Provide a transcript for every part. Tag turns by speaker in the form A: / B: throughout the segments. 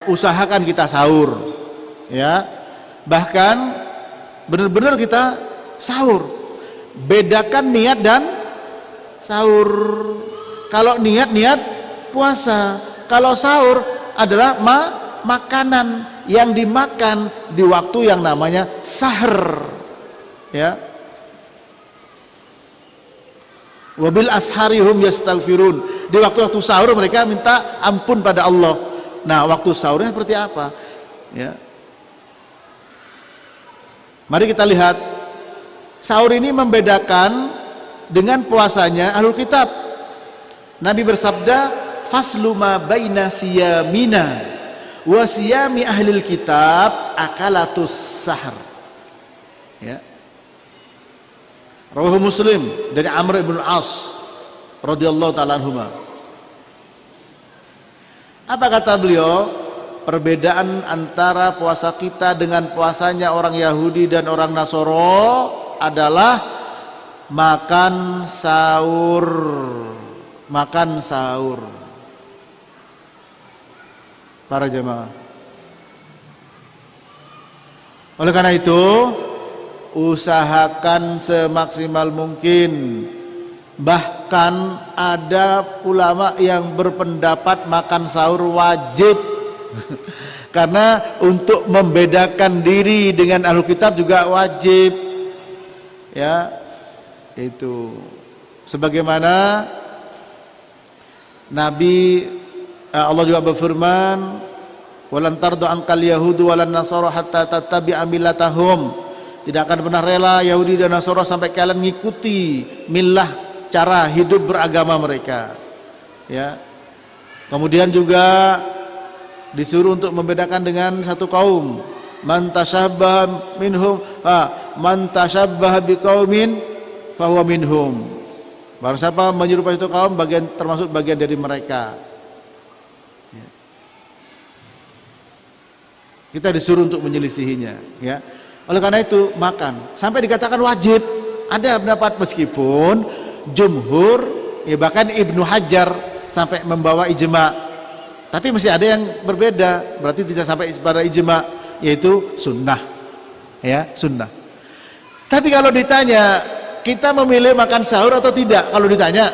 A: usahakan kita sahur, ya. Bahkan benar-benar kita sahur. Bedakan niat dan sahur. Kalau niat puasa, kalau sahur adalah makanan yang dimakan di waktu yang namanya sahur, ya. Wabil asharihum yastaghfirun. Di waktu-waktu sahur mereka minta ampun pada Allah. Nah, waktu sahurnya seperti apa? Ya. Mari kita lihat. Sahur ini membedakan dengan puasanya ahlul kitab. Nabi bersabda, "Faslu ma baina siyamina wa siyami ahlil kitab akalatus sahar." Ya. Rawahu Muslim dari Amr ibn As radhiyallahu ta'ala anhuma. Apa kata beliau? Perbedaan antara puasa kita dengan puasanya orang Yahudi dan orang Nasoro adalah makan sahur. Makan sahur. Para jemaah. Oleh karena itu, usahakan semaksimal mungkin. Bahkan ada ulama yang berpendapat makan sahur wajib. Karena untuk membedakan diri dengan ahlul kitab juga wajib. Ya, itu sebagaimana Nabi Allah juga berfirman, "Walan tardu ankal yahudu walan nasara hatta tattabi'a millatahum." Tidak akan pernah rela Yahudi dan Nasara sampai kalian mengikuti millah, cara hidup beragama mereka. Ya. Kemudian juga disuruh untuk membedakan dengan satu kaum. Man tashabbaha minhum, man tashabbaha biqaumin fahuwa minhum. Barang siapa menyerupai itu kaum, termasuk bagian dari mereka. Ya. Kita disuruh untuk menyelisihinya, ya. Oleh karena itu makan sampai dikatakan wajib. Ada pendapat meskipun jumhur, ya bahkan Ibnu Hajar sampai membawa ijma, tapi masih ada yang berbeda. Berarti tidak sampai pada ijma, yaitu sunnah, ya sunnah. Tapi kalau ditanya kita memilih makan sahur atau tidak, kalau ditanya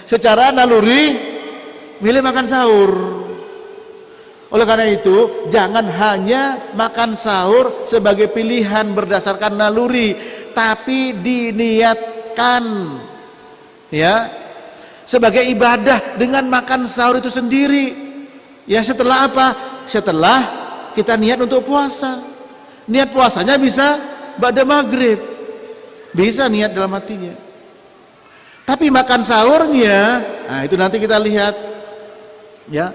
A: secara naluri milih makan sahur. Oleh karena itu, jangan hanya makan sahur sebagai pilihan berdasarkan naluri, tapi diniatkan, ya, sebagai ibadah dengan makan sahur itu sendiri. Ya, setelah apa? Setelah kita niat untuk puasa. Niat puasanya bisa ba'da maghrib, bisa niat dalam hatinya. Tapi makan sahurnya, nah itu nanti kita lihat, ya.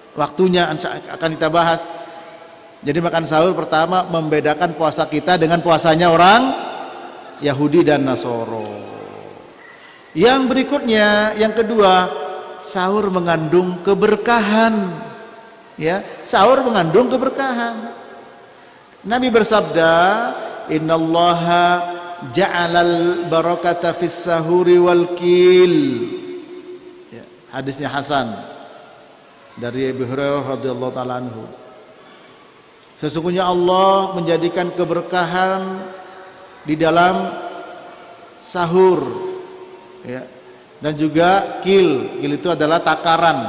A: Waktunya akan kita bahas. Jadi makan sahur pertama membedakan puasa kita dengan puasanya orang Yahudi dan Nasoro. Yang berikutnya, yang kedua, sahur mengandung keberkahan. Ya, sahur mengandung keberkahan. Nabi bersabda, "Innallaha ja'alal barakata fis sahuri wal qil." Ya, hadisnya Hasan dari Abu Hurairah radhiyallahu ta'ala anhu. Sesungguhnya Allah menjadikan keberkahan di dalam sahur, ya, dan juga qil itu adalah takaran,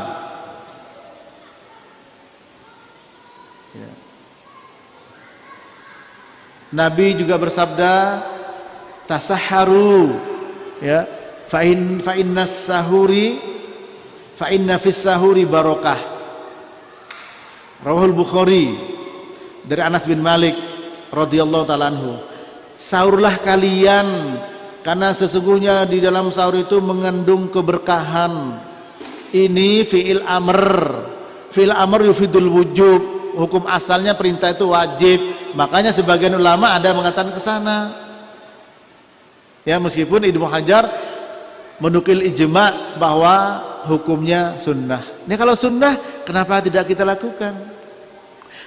A: ya. Nabi juga bersabda, "Tasahharu, ya, fa innas sahuri fa inna fis sahuri barokah." Rawahul Bukhari dari Anas bin Malik radhiyallahu ta'ala anhu. Sahurlah kalian karena sesungguhnya di dalam sahur itu mengandung keberkahan. Ini fi'il amr. Fi'il amr yufidul wujub. Hukum asalnya perintah itu wajib. Makanya sebagian ulama ada mengatakan ke sana. Ya, meskipun Ibnu Hajar menukil ijma bahwa hukumnya sunnah. Ini kalau sunnah, kenapa tidak kita lakukan?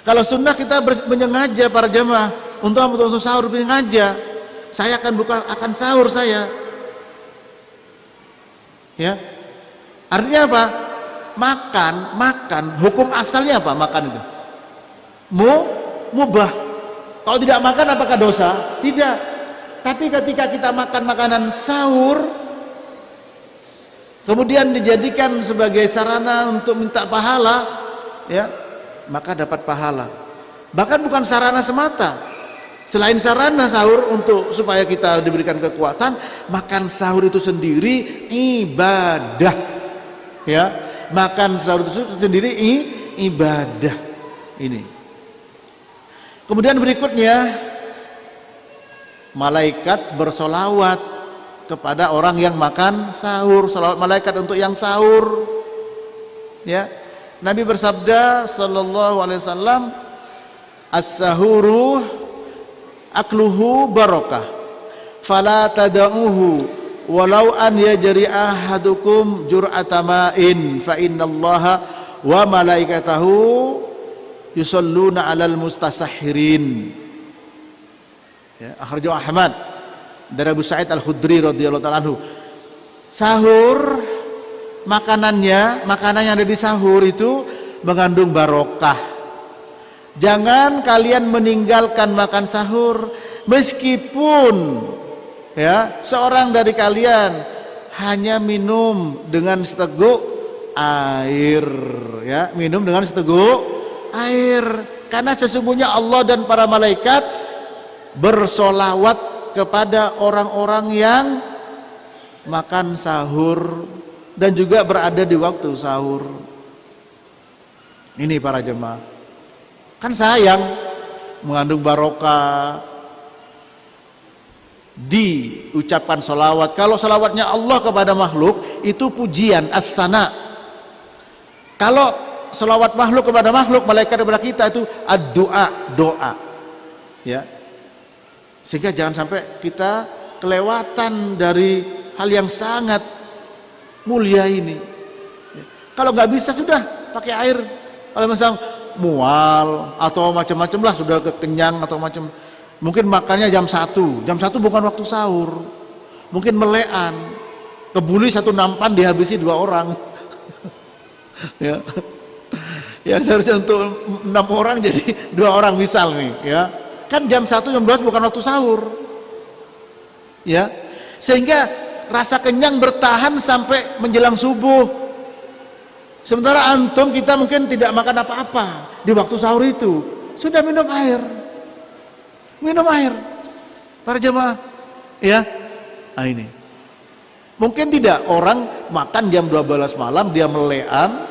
A: Kalau sunnah kita menyengaja para jamaah untuk sahur, menyengaja. Saya akan sahur saya. Ya, artinya apa? makan hukum asalnya apa? Makan itu mubah. Kalau tidak makan apakah dosa? Tidak. Tapi ketika kita makan makanan sahur kemudian dijadikan sebagai sarana untuk minta pahala, ya, maka dapat pahala. Bahkan bukan sarana semata, selain sarana sahur untuk supaya kita diberikan kekuatan, makan sahur itu sendiri ibadah, ya, makan sahur itu sendiri ibadah. Ini kemudian berikutnya, malaikat bersolawat kepada orang yang makan sahur. Salawat malaikat untuk yang sahur, ya. Nabi bersabda sallallahu alaihi wasallam, as-sahuru akluhu barakah fala tada'uhu walau an yajri ahadukum jur'ata ma'in fa innallaha wa malaikatahu yusalluna 'alal mustasahhirin. Ya, akhrajahu Ahmad dari Abu Sa'id Al-Khudri radhiyallahu ta'ala anhu. Sahur, makanan yang ada di sahur itu mengandung barokah. Jangan kalian meninggalkan makan sahur meskipun, ya, seorang dari kalian hanya minum dengan seteguk air, ya, minum dengan seteguk air, karena sesungguhnya Allah dan para malaikat bersolawat kepada orang-orang yang makan sahur dan juga berada di waktu sahur. Ini para jemaah, kan sayang, mengandung barokah diucapkan solawat. Kalau solawatnya Allah kepada makhluk itu pujian, as-sana. Kalau solawat makhluk kepada makhluk, malaikat kepada kita itu ad-du'a, doa, ya. Sehingga jangan sampai kita kelewatan dari hal yang sangat mulia ini. Kalau nggak bisa sudah pakai air. Kalau misalnya mual atau macam-macam lah, sudah kekenyang atau macam, mungkin makannya jam 1 bukan waktu sahur, mungkin melean, kebuli satu nampan dihabisi 2 orang. Ya, ya seharusnya untuk 6 orang jadi 2 orang misal nih, ya. Kan jam 1 jam 12 bukan waktu sahur, ya, sehingga rasa kenyang bertahan sampai menjelang subuh. Sementara antum, kita mungkin tidak makan apa-apa di waktu sahur itu, sudah minum air para jemaah, ya. Nah, ini mungkin tidak, orang makan jam 12 malam dia melean,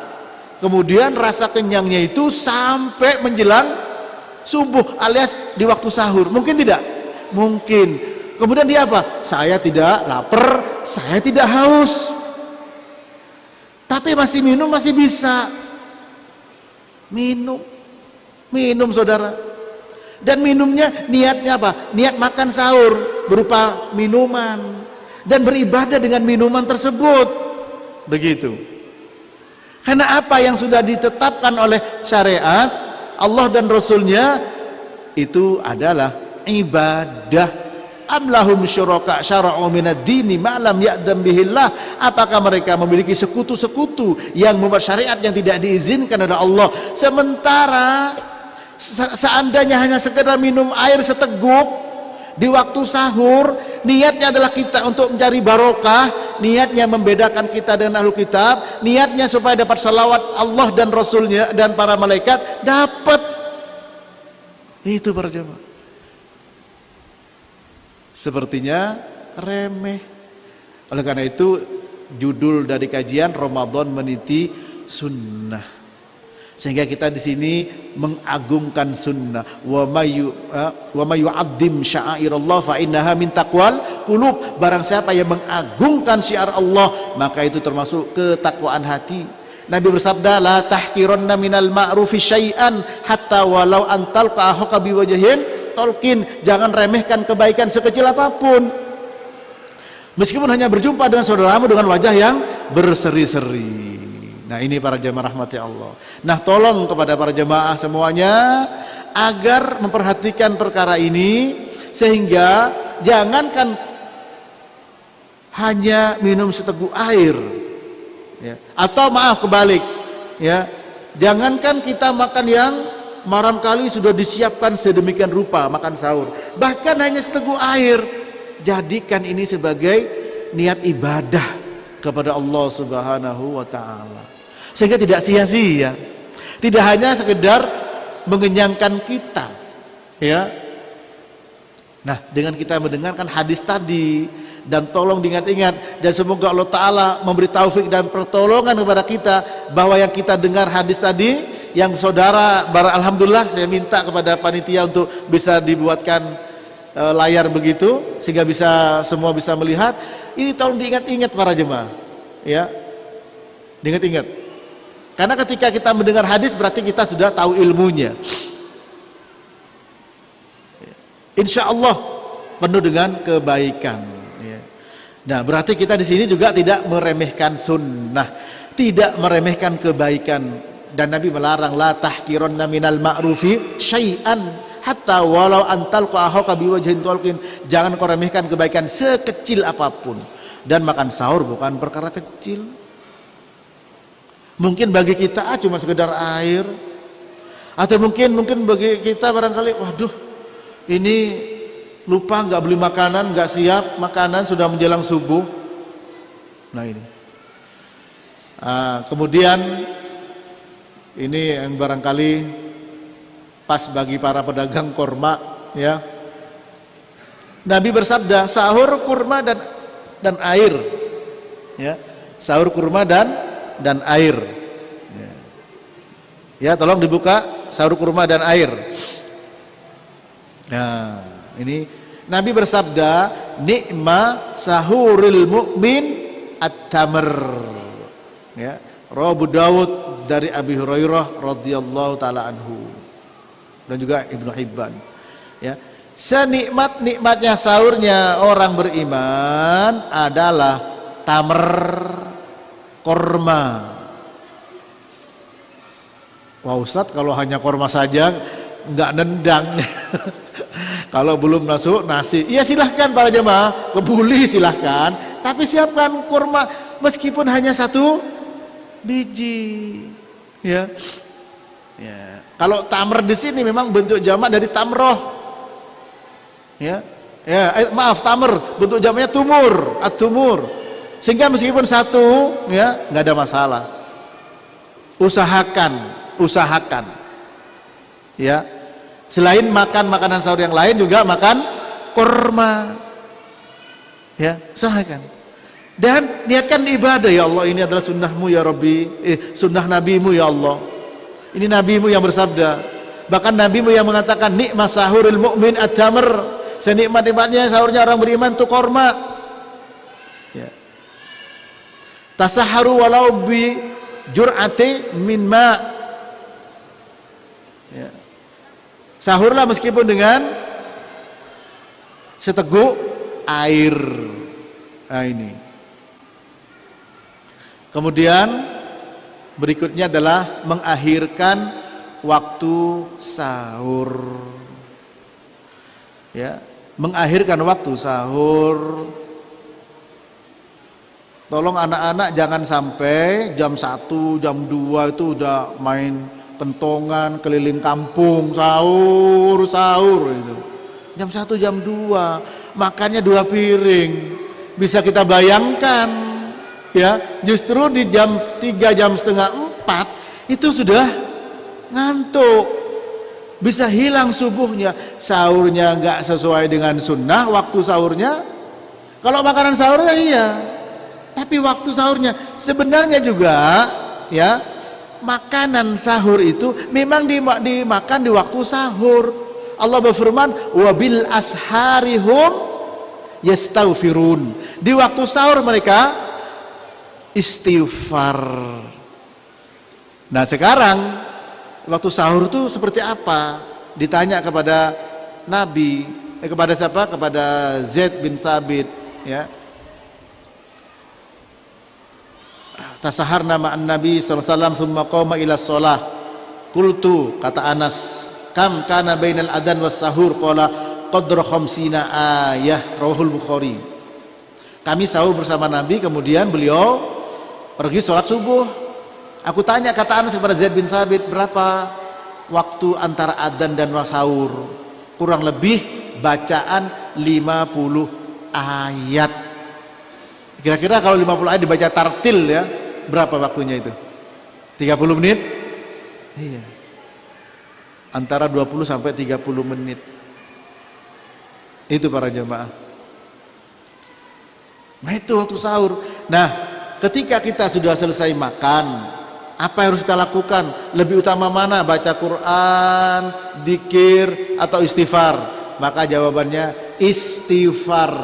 A: kemudian rasa kenyangnya itu sampai menjelang subuh alias di waktu sahur. Mungkin tidak? Mungkin. Kemudian dia apa? Saya tidak lapar, saya tidak haus, tapi masih minum, masih bisa minum saudara. Dan minumnya niatnya apa? Niat makan sahur berupa minuman dan beribadah dengan minuman tersebut. Begitu. Karena apa yang sudah ditetapkan oleh syariat Allah dan Rasulnya itu adalah ibadah. Am lahum syuraka syara'u minad dini ma lam ya'dam bihillah. Apakah mereka memiliki sekutu-sekutu yang membuat syariat yang tidak diizinkan oleh Allah? Sementara seandainya hanya sekedar minum air seteguk di waktu sahur, niatnya adalah kita untuk mencari barokah, niatnya membedakan kita dengan ahlu kitab, niatnya supaya dapat salawat Allah dan Rasulnya dan para malaikat, dapat. Itu para jemaah, sepertinya remeh. Oleh karena itu judul dari kajian Ramadan meniti sunnah, sehingga kita di sini mengagungkan sunnah. Wa may yu'azzim sya'airallah fa innaha min taqwal qulub. Barang siapa yang mengagungkan syiar Allah, maka itu termasuk ketakwaan hati. Nabi bersabda, la tahqiranna minal ma'rufi syai'an hatta walau antal qa'ahuka biwajhin tolkin. Jangan remehkan kebaikan sekecil apapun, meskipun hanya berjumpa dengan saudaramu dengan wajah yang berseri-seri. Nah, ini para jemaah rahmati Allah. Nah, tolong kepada para jemaah semuanya agar memperhatikan perkara ini, sehingga jangankan hanya minum seteguk air, Ya. Atau maaf kebalik, ya, jangankan kita makan yang barangkali sudah disiapkan sedemikian rupa makan sahur, bahkan hanya seteguk air, jadikan ini sebagai niat ibadah kepada Allah Subhanahu wa taala, sehingga tidak sia-sia, tidak hanya sekedar mengenyangkan kita, ya. Nah, dengan kita mendengarkan hadis tadi, dan tolong diingat-ingat, dan semoga Allah Ta'ala memberi taufik dan pertolongan kepada kita, bahwa yang kita dengar hadis tadi, yang saudara, alhamdulillah saya minta kepada panitia untuk bisa dibuatkan layar begitu, sehingga semua bisa melihat. Ini tolong diingat-ingat para jemaah, ya, diingat-ingat, karena ketika kita mendengar hadis berarti kita sudah tahu ilmunya. Insya Allah penuh dengan kebaikan. Nah, berarti kita di sini juga tidak meremehkan sunnah, tidak meremehkan kebaikan. Dan Nabi melarang, la tahkiranna minal ma'rufi syai'an hatta walau antal qa'ahoka biwajhin talqin. Jangan kau remehkan kebaikan sekecil apapun. Dan makan sahur bukan perkara kecil. Mungkin bagi kita cuma sekedar air, atau mungkin bagi kita barangkali, waduh, ini lupa nggak beli makanan, nggak siap makanan, sudah menjelang subuh. Nah ini, kemudian ini yang barangkali pas bagi para pedagang kurma, ya. Nabi bersabda, sahur kurma dan air, ya, sahur kurma dan air, ya, tolong dibuka sahur kurma dan air. Nah, ini Nabi bersabda, nikma sahuril mu'min at-tamr, ya, rawahu Abu Dawud dari Abi Hurairah radhiyallahu taala anhu, dan juga Ibnu Hibban, ya. Senikmat-nikmatnya sahurnya orang beriman adalah tamr, korma. Wah Ustadz, kalau hanya korma saja nggak nendang. Kalau belum masuk nasi, ya silahkan para jemaah, kebuli silahkan, tapi siapkan kurma meskipun hanya 1 biji, ya. Ya. Kalau tamr di sini memang bentuk jamak dari tamroh, ya. Ya, maaf, tamr bentuk jamaknya tumur, at-tumur, sehingga meskipun 1, ya, nggak ada masalah. Usahakan, ya. Selain makan makanan sahur yang lain, juga makan kurma, ya, usahakan. Dan niatkan ibadah, ya Allah, ini adalah sunnahmu ya Rabbi, sunnah nabimu ya Allah, ini nabimu yang bersabda, bahkan nabimu yang mengatakan nikmat sahuril mu'min at-tamr, senikmat-nikmatnya sahurnya orang beriman itu kurma, ya. Tasaharu walau bi jur'ati min ma', ya. Sahurlah meskipun dengan seteguk air. Nah ini. Kemudian berikutnya adalah mengakhirkan waktu sahur, ya, mengakhirkan waktu sahur. Tolong anak-anak jangan sampai jam 1, jam 2 itu udah main kentongan keliling kampung, sahur itu. Jam 1, jam 2 makannya 2 piring. Bisa kita bayangkan, ya, justru di jam 3, jam setengah 4 itu sudah ngantuk, bisa hilang subuhnya. Sahurnya nggak sesuai dengan sunnah waktu sahurnya. Kalau makanan sahurnya iya, tapi waktu sahurnya sebenarnya juga, ya, makanan sahur itu memang dimakan di waktu sahur. Allah berfirman, wabil asharihum yastaghfirun, di waktu sahur mereka istighfar. Nah sekarang waktu sahur itu seperti apa? Ditanya kepada Nabi, kepada siapa? Kepada Zaid bin Thabit, ya. Tasaharna ma'an Nabi sallallahu alaihi wasallam thumma qama ila shalah. Qultu, kata Anas, kam kana bainal adan was sahur, qala qadra khamsina ayah, rawahul Bukhari. Kami sahur bersama Nabi, kemudian beliau pergi sholat subuh. Aku tanya, kata Anas kepada Zaid bin Thabit, berapa waktu antara adzan dan sahur? Kurang lebih bacaan 50 ayat. Kira-kira kalau 50 ayat dibaca tartil ya, berapa waktunya itu? 30 menit? Iya. Antara 20 sampai 30 menit. Itu para jemaah. Nah itu waktu sahur. Nah ketika kita sudah selesai makan, apa yang harus kita lakukan? Lebih utama mana? Baca Quran, dzikir, atau istighfar? Maka jawabannya istighfar.